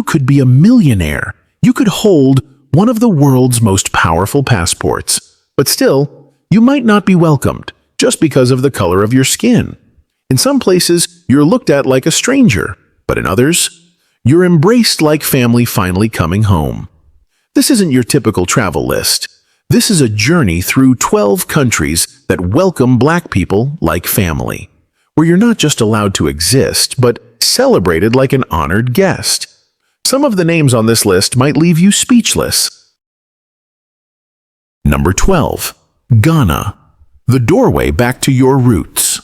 could be a millionaire. You could hold one of the world's most powerful passports. But still, you might not be welcomed just because of the color of your skin. In some places, you're looked at like a stranger, but in others, you're embraced like family finally coming home. This isn't your typical travel list. This is a journey through 12 countries that welcome Black people like family, where you're not just allowed to exist, but celebrated like an honored guest. Some of the names on this list might leave you speechless. Number 12. Ghana, the doorway back to your roots.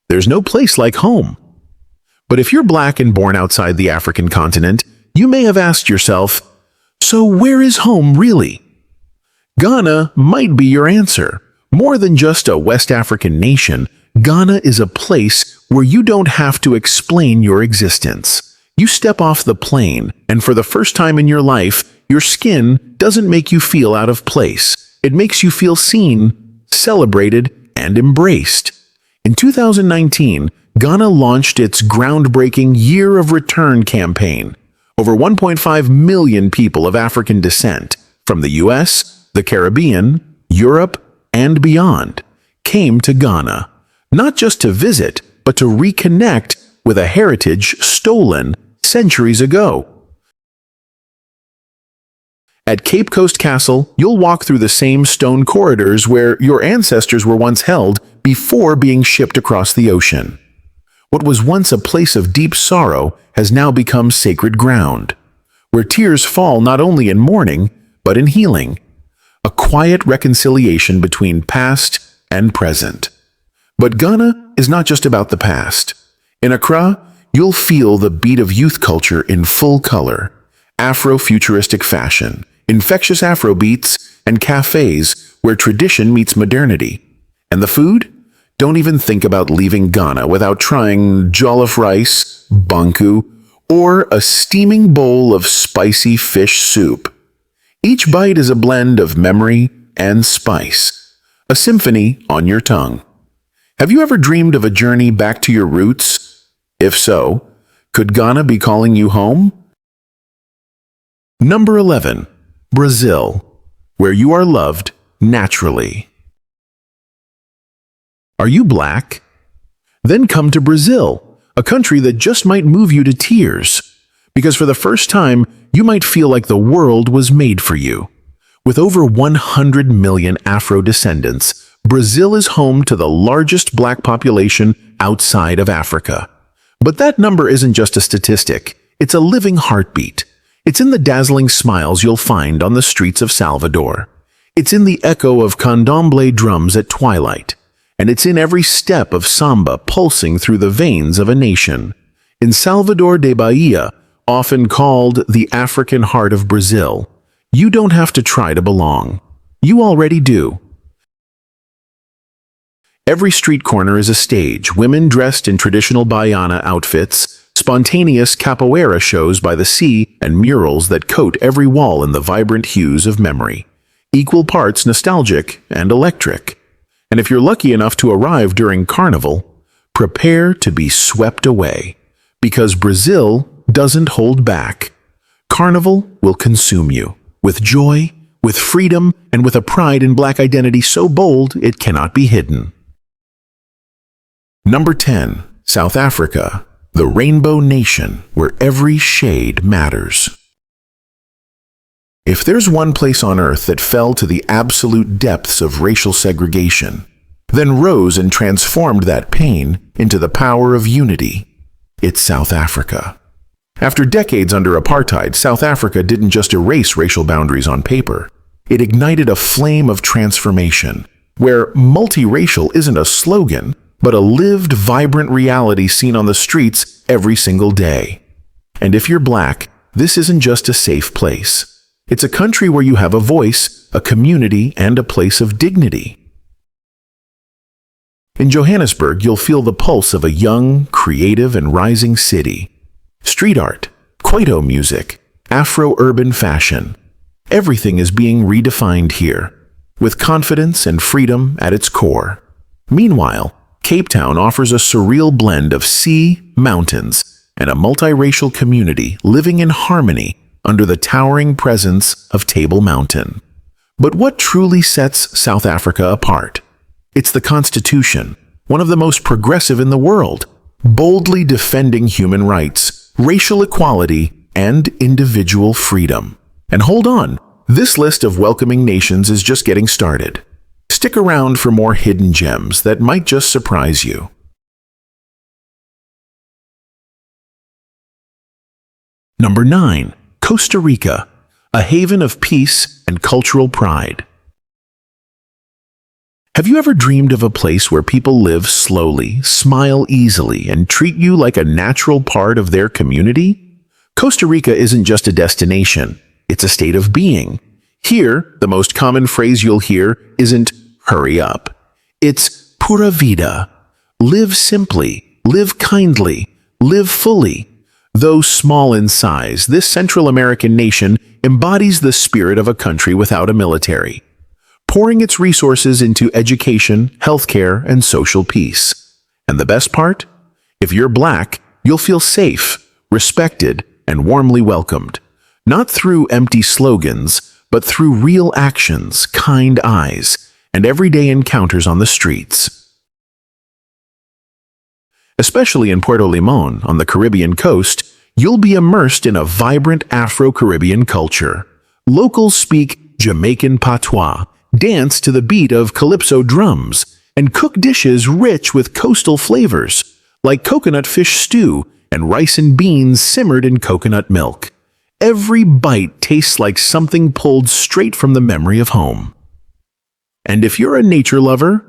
There's no place like home. But if you're Black and born outside the African continent, you may have asked yourself, so where is home really? Ghana might be your answer. More than just a West African nation, Ghana is a place where you don't have to explain your existence. You step off the plane, and for the first time in your life, your skin doesn't make you feel out of place. It makes you feel seen, celebrated, and embraced. In 2019, Ghana launched its groundbreaking Year of Return campaign. Over 1.5 million people of African descent from the US, the Caribbean, Europe, and beyond came to Ghana, not just to visit, but to reconnect with a heritage stolen centuries ago. At Cape Coast Castle, you'll walk through the same stone corridors where your ancestors were once held before being shipped across the ocean. What was once a place of deep sorrow has now become sacred ground, where tears fall not only in mourning, but in healing, a quiet reconciliation between past and present. But Ghana is not just about the past. In Accra, you'll feel the beat of youth culture in full color, Afro-futuristic fashion, infectious Afro beats, and cafes where tradition meets modernity. And the food? Don't even think about leaving Ghana without trying jollof rice, banku, or a steaming bowl of spicy fish soup. Each bite is a blend of memory and spice, a symphony on your tongue. Have you ever dreamed of a journey back to your roots? If so, could Ghana be calling you home? Number 11. Brazil, where you are loved naturally. Are you Black? Then come to Brazil, a country that just might move you to tears, because for the first time, you might feel like the world was made for you. With over 100 million Afro-descendants, Brazil is home to the largest Black population outside of Africa. But that number isn't just a statistic, it's a living heartbeat. It's in the dazzling smiles you'll find on the streets of Salvador. It's in the echo of candomblé drums at twilight. And it's in every step of samba pulsing through the veins of a nation. In Salvador de Bahia, often called the African heart of Brazil, you don't have to try to belong. You already do. Every street corner is a stage, women dressed in traditional Baiana outfits, spontaneous capoeira shows by the sea, and murals that coat every wall in the vibrant hues of memory, equal parts nostalgic and electric. And if you're lucky enough to arrive during Carnival, prepare to be swept away, because Brazil doesn't hold back. Carnival will consume you, with joy, with freedom, and with a pride in Black identity so bold it cannot be hidden. Number 10. South Africa, the rainbow nation where every shade matters. If there's one place on earth that fell to the absolute depths of racial segregation, then rose and transformed that pain into the power of unity, it's South Africa. After decades under apartheid, South Africa didn't just erase racial boundaries on paper. It ignited a flame of transformation, where multiracial isn't a slogan, but a lived, vibrant reality seen on the streets every single day. And if you're Black, this isn't just a safe place. It's a country where you have a voice, a community, and a place of dignity. In Johannesburg, you'll feel the pulse of a young, creative, and rising city. Street art, Kwaito music, Afro-urban fashion. Everything is being redefined here, with confidence and freedom at its core. Meanwhile, Cape Town offers a surreal blend of sea, mountains, and a multiracial community living in harmony under the towering presence of Table Mountain. But what truly sets South Africa apart? It's the Constitution, one of the most progressive in the world, boldly defending human rights, racial equality, and individual freedom. And hold on, this list of welcoming nations is just getting started. Stick around for more hidden gems that might just surprise you. Number 9. Costa Rica, a haven of peace and cultural pride. Have you ever dreamed of a place where people live slowly, smile easily, and treat you like a natural part of their community? Costa Rica isn't just a destination, it's a state of being. Here, the most common phrase you'll hear isn't "hurry up." It's "pura vida." Live simply, live kindly, live fully. Though small in size, this Central American nation embodies the spirit of a country without a military, pouring its resources into education, healthcare, and social peace. And the best part? If you're Black, you'll feel safe, respected, and warmly welcomed. Not through empty slogans, but through real actions, kind eyes, and everyday encounters on the streets. Especially in Puerto Limón, on the Caribbean coast, you'll be immersed in a vibrant Afro-Caribbean culture. Locals speak Jamaican patois, dance to the beat of calypso drums, and cook dishes rich with coastal flavors, like coconut fish stew and rice and beans simmered in coconut milk. Every bite tastes like something pulled straight from the memory of home. And if you're a nature lover,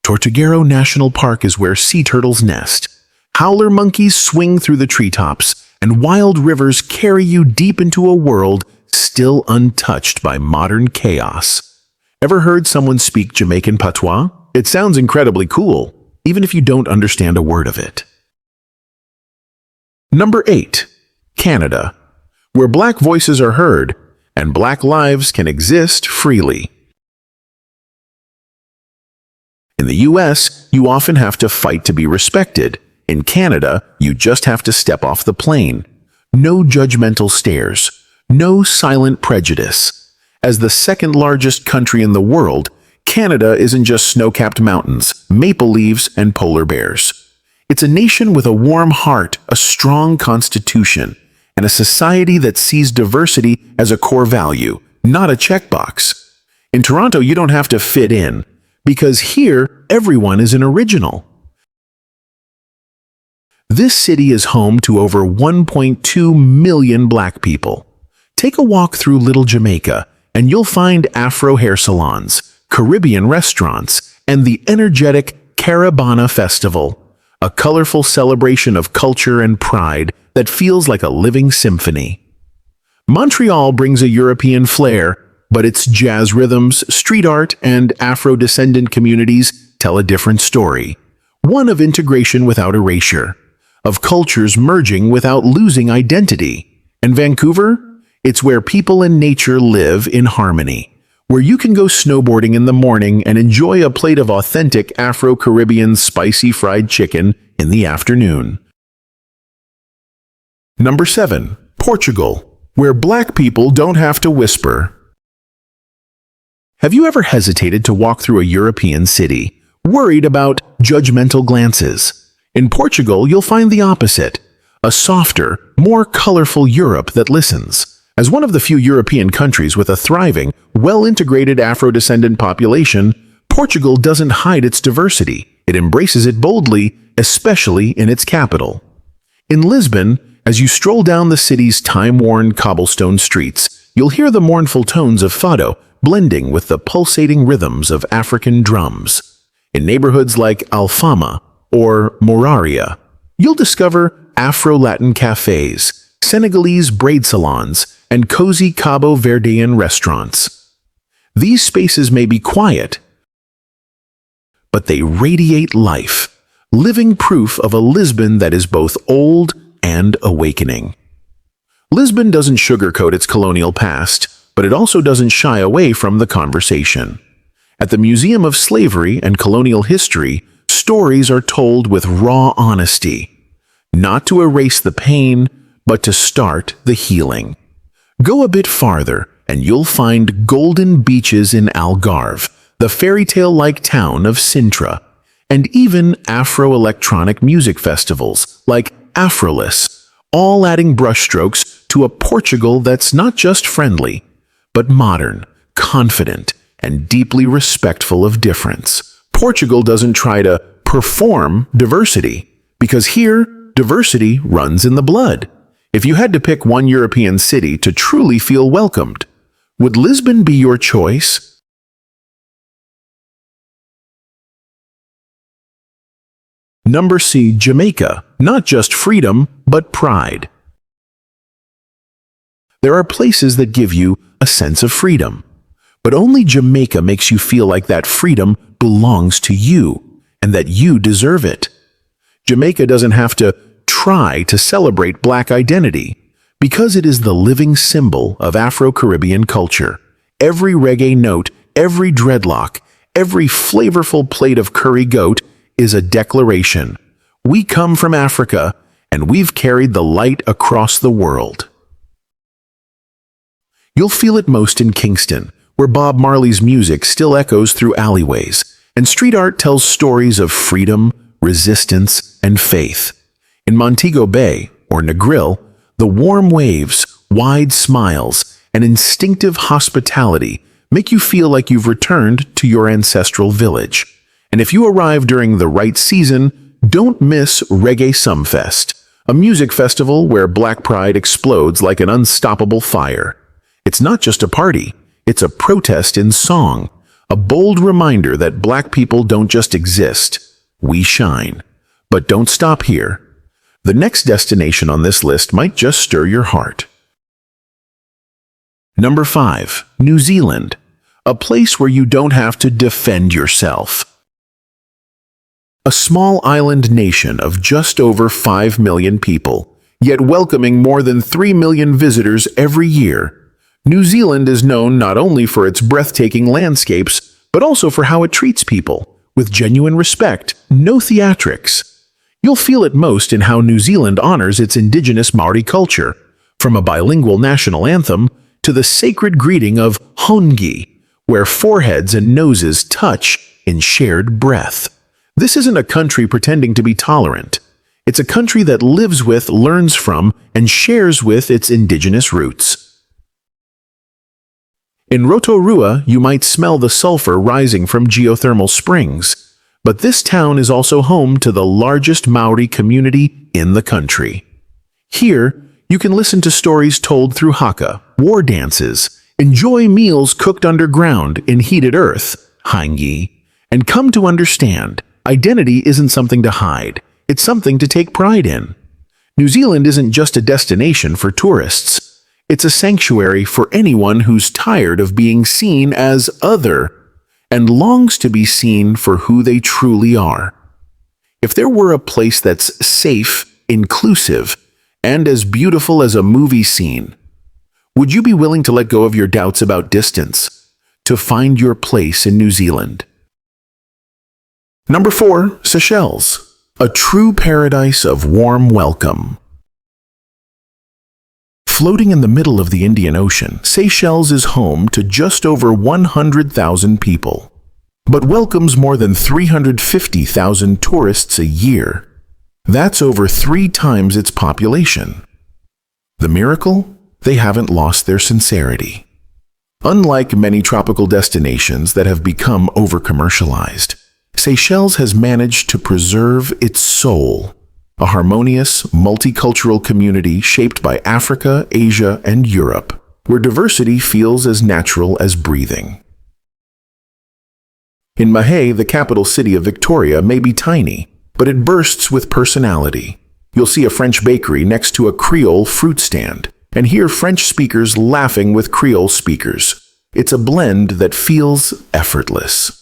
Tortuguero National Park is where sea turtles nest. Howler monkeys swing through the treetops, and wild rivers carry you deep into a world still untouched by modern chaos. Ever heard someone speak Jamaican patois? It sounds incredibly cool, even if you don't understand a word of it. Number 8. Canada, where Black voices are heard and Black lives can exist freely. In the US, you often have to fight to be respected. In Canada, you just have to step off the plane. No judgmental stares, no silent prejudice. As the second largest country in the world, Canada isn't just snow-capped mountains, maple leaves, and polar bears. It's a nation with a warm heart, a strong constitution, and a society that sees diversity as a core value, not a checkbox. In Toronto, you don't have to fit in, because here, everyone is an original. This city is home to over 1.2 million Black people. Take a walk through Little Jamaica, and you'll find Afro hair salons, Caribbean restaurants, and the energetic Caravana Festival, a colorful celebration of culture and pride that feels like a living symphony. Montreal brings a European flair, but its jazz rhythms, street art, and Afro-descendant communities tell a different story. One of integration without erasure, of cultures merging without losing identity. And Vancouver? It's where people and nature live in harmony, where you can go snowboarding in the morning and enjoy a plate of authentic Afro-Caribbean spicy fried chicken in the afternoon. Number 7. Portugal, where Black people don't have to whisper. Have you ever hesitated to walk through a European city, worried about judgmental glances? In Portugal, you'll find the opposite, a softer, more colorful Europe that listens. As one of the few European countries with a thriving, well-integrated Afro-descendant population, Portugal doesn't hide its diversity. It embraces it boldly, especially in its capital. In Lisbon, as you stroll down the city's time-worn cobblestone streets, you'll hear the mournful tones of fado, blending with the pulsating rhythms of African drums. In neighborhoods like Alfama or Moraria, you'll discover Afro-Latin cafes, Senegalese braid salons, and cozy Cabo Verdean restaurants. These spaces may be quiet, but they radiate life, living proof of a Lisbon that is both old and awakening. Lisbon doesn't sugarcoat its colonial past, but it also doesn't shy away from the conversation. At the Museum of Slavery and Colonial History, stories are told with raw honesty. not to erase the pain, but to start the healing. Go a bit farther, and you'll find golden beaches in Algarve, the fairy tale-like town of Sintra, and even Afro-electronic music festivals like Afrolis, all adding brushstrokes to a Portugal that's not just friendly, but modern, confident, and deeply respectful of difference. Portugal doesn't try to perform diversity, because here, diversity runs in the blood. If you had to pick one European city to truly feel welcomed, would Lisbon be your choice? Number C. Jamaica. Not just freedom, but pride. There are places that give you a sense of freedom, but only Jamaica makes you feel like that freedom belongs to you and that you deserve it. Jamaica doesn't have to try to celebrate Black identity because it is the living symbol of Afro-Caribbean culture. Every reggae note, every dreadlock, every flavorful plate of curry goat is a declaration. We come from Africa, and we've carried the light across the world. You'll feel it most in Kingston, where Bob Marley's music still echoes through alleyways, and street art tells stories of freedom, resistance, and faith. In Montego Bay, or Negril, the warm waves, wide smiles, and instinctive hospitality make you feel like you've returned to your ancestral village. And if you arrive during the right season, don't miss Reggae Sumfest, a music festival where Black pride explodes like an unstoppable fire. It's not just a party, it's a protest in song, a bold reminder that Black people don't just exist, we shine. But don't stop here. The next destination on this list might just stir your heart. Number 5. New Zealand, a place where you don't have to defend yourself. A small island nation of just over 5 million people, yet welcoming more than 3 million visitors every year. New Zealand is known not only for its breathtaking landscapes, but also for how it treats people, with genuine respect, no theatrics. You'll feel it most in how New Zealand honors its indigenous Maori culture, from a bilingual national anthem to the sacred greeting of hongi, where foreheads and noses touch in shared breath. This isn't a country pretending to be tolerant. It's a country that lives with, learns from, and shares with its indigenous roots. In Rotorua, you might smell the sulfur rising from geothermal springs, but this town is also home to the largest Maori community in the country. Here, you can listen to stories told through haka, war dances, enjoy meals cooked underground in heated earth, hangi, and come to understand identity isn't something to hide, it's something to take pride in. New Zealand isn't just a destination for tourists. It's a sanctuary for anyone who's tired of being seen as other and longs to be seen for who they truly are. If there were a place that's safe, inclusive, and as beautiful as a movie scene, would you be willing to let go of your doubts about distance to find your place in New Zealand? Number 4. Seychelles, a true paradise of warm welcome. Floating in the middle of the Indian Ocean, Seychelles is home to just over 100,000 people, but welcomes more than 350,000 tourists a year. That's over 3 times its population. The miracle? They haven't lost their sincerity. Unlike many tropical destinations that have become over-commercialized, Seychelles has managed to preserve its soul, a harmonious, multicultural community shaped by Africa, Asia, and Europe, where diversity feels as natural as breathing. In Mahé, the capital city of Victoria, may be tiny, but it bursts with personality. You'll see a French bakery next to a Creole fruit stand, and hear French speakers laughing with Creole speakers. It's a blend that feels effortless.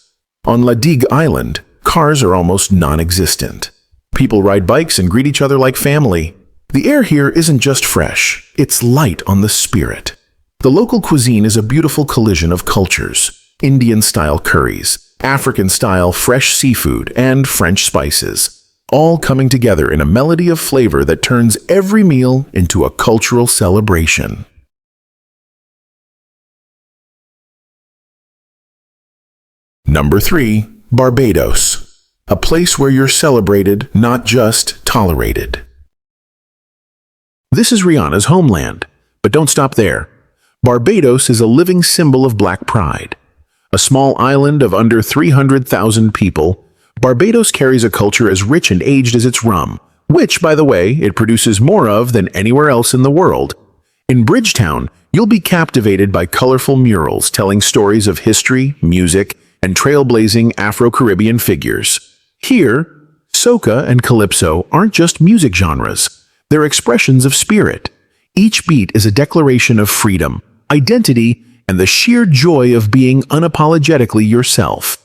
On La Digue Island, cars are almost non-existent. People ride bikes and greet each other like family. The air here isn't just fresh, it's light on the spirit. The local cuisine is a beautiful collision of cultures: Indian-style curries, African-style fresh seafood, and French spices, all coming together in a melody of flavor that turns every meal into a cultural celebration. Number 3. Barbados. A place where you're celebrated, not just tolerated. This is Rihanna's homeland, but don't stop there. Barbados is a living symbol of black pride. A small island of under 300,000 people, Barbados carries a culture as rich and aged as its rum, which, by the way, it produces more of than anywhere else in the world. In Bridgetown, you'll be captivated by colorful murals telling stories of history, music, and trailblazing Afro-Caribbean figures. Here, soca and calypso aren't just music genres, they're expressions of spirit. Each beat is a declaration of freedom, identity, and the sheer joy of being unapologetically yourself.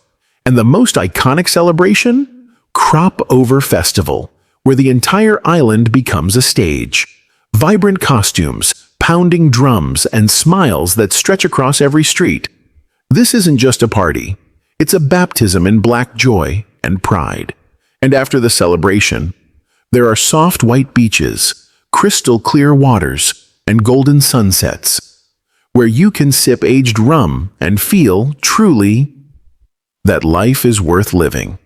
And the most iconic celebration? Crop Over Festival, where the entire island becomes a stage. Vibrant costumes, pounding drums, and smiles that stretch across every street. This isn't just a party. It's a baptism in black joy and pride. And after the celebration, there are soft white beaches, crystal clear waters, and golden sunsets, where you can sip aged rum and feel, truly, that life is worth living.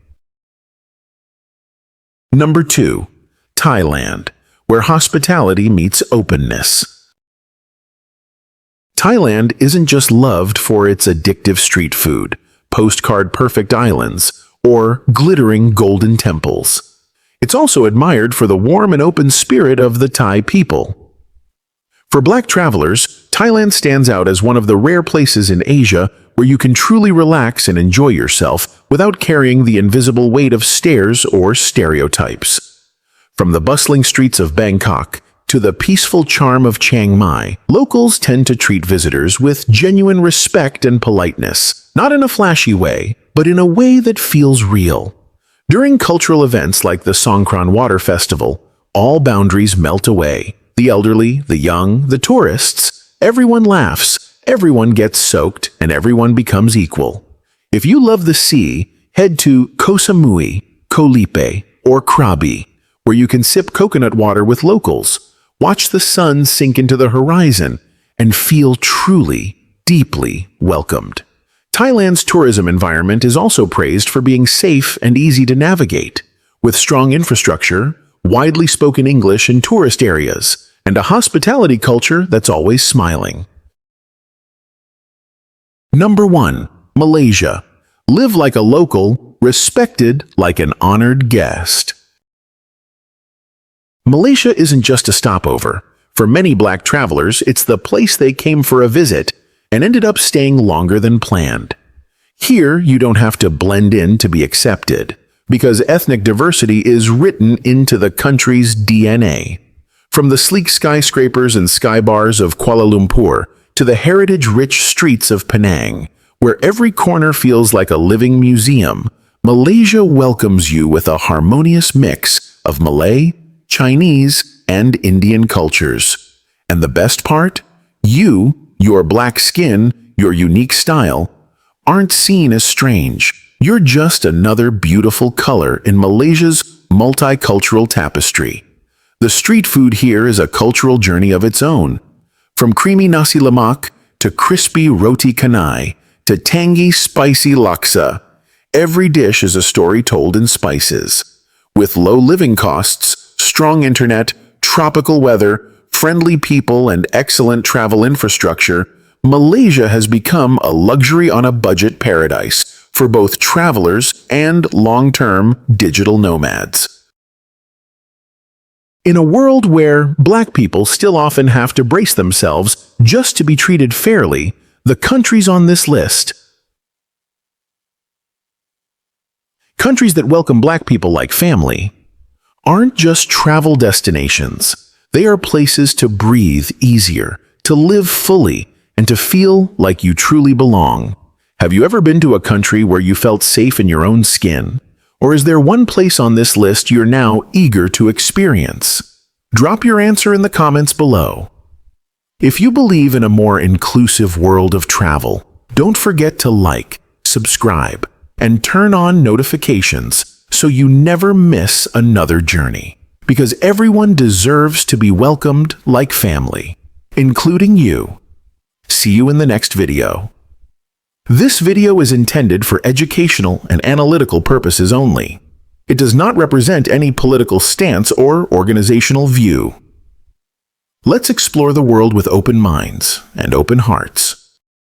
Number 2. Thailand, where hospitality meets openness. Thailand isn't just loved for its addictive street food, postcard-perfect islands, or glittering golden temples. It's also admired for the warm and open spirit of the Thai people. For black travelers, Thailand stands out as one of the rare places in Asia where you can truly relax and enjoy yourself without carrying the invisible weight of stares or stereotypes. From the bustling streets of Bangkok to the peaceful charm of Chiang Mai, locals tend to treat visitors with genuine respect and politeness, not in a flashy way, but in a way that feels real. During cultural events like the Songkran Water Festival, all boundaries melt away. The elderly, the young, the tourists, everyone laughs, everyone gets soaked, and everyone becomes equal. If you love the sea, head to Koh Samui, Koh Lipe, or Krabi, where you can sip coconut water with locals, watch the sun sink into the horizon, and feel truly, deeply welcomed. Thailand's tourism environment is also praised for being safe and easy to navigate, with strong infrastructure, widely spoken English in tourist areas, and a hospitality culture that's always smiling. Number 1. Malaysia. Live like a local, respected like an honored guest. Malaysia isn't just a stopover. For many black travelers, it's the place they came for a visit and ended up staying longer than planned. Here, you don't have to blend in to be accepted, because ethnic diversity is written into the country's DNA. From the sleek skyscrapers and sky bars of Kuala Lumpur to the heritage-rich streets of Penang, where every corner feels like a living museum, Malaysia welcomes you with a harmonious mix of Malay, Chinese, and Indian cultures. And the best part? You, your black skin, your unique style, aren't seen as strange. You're just another beautiful color in Malaysia's multicultural tapestry. The street food here is a cultural journey of its own. From creamy nasi lemak to crispy roti canai to tangy, spicy laksa, every dish is a story told in spices. With low living costs, strong internet, tropical weather, friendly people, and excellent travel infrastructure, Malaysia has become a luxury on a budget paradise for both travelers and long-term digital nomads. In a world where black people still often have to brace themselves just to be treated fairly, the countries on this list, countries that welcome black people like family, aren't just travel destinations. They are places to breathe easier, to live fully, and to feel like you truly belong. Have you ever been to a country where you felt safe in your own skin? Or is there one place on this list you're now eager to experience? Drop your answer in the comments below. If you believe in a more inclusive world of travel, don't forget to like, subscribe, and turn on notifications so you never miss another journey. Because everyone deserves to be welcomed like family, including you. See you in the next video. This video is intended for educational and analytical purposes only. It does not represent any political stance or organizational view. Let's explore the world with open minds and open hearts.